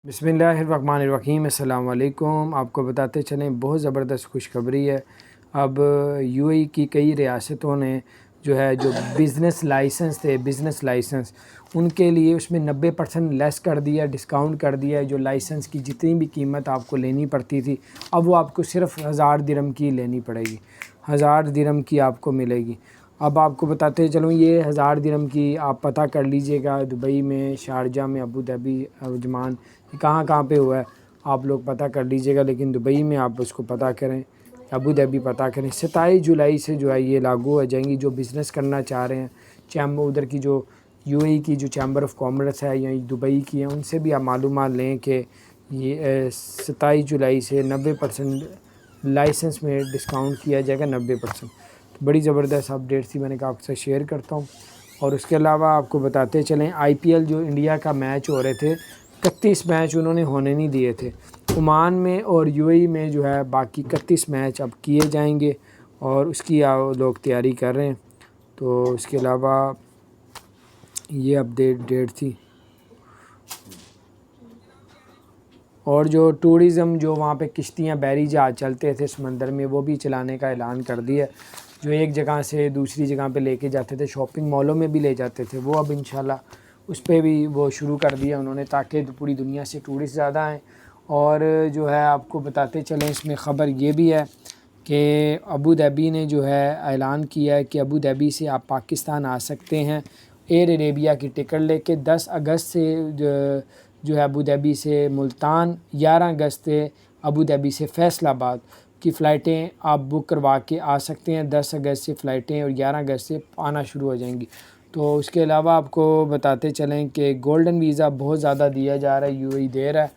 बिस्मिल्लाहिर्रहमानिर्रहीम। अस्सलाम वालेकुम। आपको बताते चलें बहुत ज़बरदस्त खुशखबरी है। अब यूएई की कई रियासतों ने जो बिज़नेस लाइसेंस थे, बिज़नेस लाइसेंस उनके लिए उसमें 90% लेस कर दिया, डिस्काउंट कर दिया है। जो लाइसेंस की जितनी भी कीमत आपको लेनी पड़ती थी, अब वो आपको सिर्फ़ 1000 दिरहम की लेनी पड़ेगी, 1000 दिरहम की आपको मिलेगी। अब आपको बताते चलूँ, ये 1000 दिरहम की आप पता कर लीजिएगा, दुबई में, शारजा में, अबू धाबी, अजमान, ये कहाँ पे हुआ है आप लोग पता कर लीजिएगा। लेकिन दुबई में आप उसको पता करें, अबू धाबी पता करें। 27 जुलाई से जो है ये लागू हो जाएंगी। जो बिज़नेस करना चाह रहे हैं, चैम्बर उधर की जो यूएई की जो चैम्बर ऑफ कॉमर्स है या दुबई की है, उनसे भी आप मालूमात लें कि ये 27 जुलाई से 90% लाइसेंस में डिस्काउंट किया जाएगा, 90%। तो बड़ी ज़बरदस्त अपडेट थी, मैंने कहा आपसे शेयर करता हूँ। और उसके अलावा आपको बताते चलें, आईपीएल जो इंडिया का मैच हो रहे थे, 31 मैच उन्होंने होने नहीं दिए थे ओमान में, और यूएई में जो है बाकी 31 मैच अब किए जाएंगे और उसकी लोग तैयारी कर रहे हैं। तो उसके अलावा ये अपडेट डेट थी। और जो टूरिज़म, जो वहाँ पे किश्तियाँ, बैरी जहाज़ चलते थे समंदर में, वो भी चलाने का ऐलान कर दिया। जो एक जगह से दूसरी जगह पे लेके जाते थे, शॉपिंग मॉलों में भी ले जाते थे, वो अब इंशाल्लाह उस पर भी वो शुरू कर दिया उन्होंने, ताकि पूरी दुनिया से टूरिस्ट ज़्यादा आएँ। और जो है आपको बताते चलें, इसमें ख़बर ये भी है कि अबू धाबी ने जो है ऐलान किया है कि अबू धाबी से आप पाकिस्तान आ सकते हैं एयर अरेबिया की टिकट लेके। 10 अगस्त से जो है अबू धाबी से मुल्तान, 11 अगस्त से अबू धाबी से फैसलाबाद की फ़्लाइटें आप बुक करवा के आ सकते हैं। 10 अगस्त से फ़्लाइटें और 11 अगस्त से आना शुरू हो जाएंगी। तो उसके अलावा आपको बताते चलें कि गोल्डन वीज़ा बहुत ज़्यादा दिया जा रहा है, यूएई दे रहा है,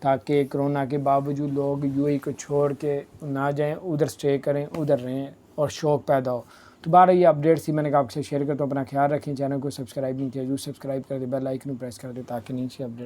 ताकि कोरोना के बावजूद लोग यूएई को छोड़ के ना जाएं, उधर स्टे करें, उधर रहें और शौक़ पैदा हो। तो बारह ये अपडेट थी, मैंने कहा आपसे शेयर करता हूँ। अपना ख्याल रखें, चैनल को सब्सक्राइब नहीं किया, जरूर सब्सक्राइब कर दे, बेल आइकन प्रेस कर दे ताकि नीचे अपडेट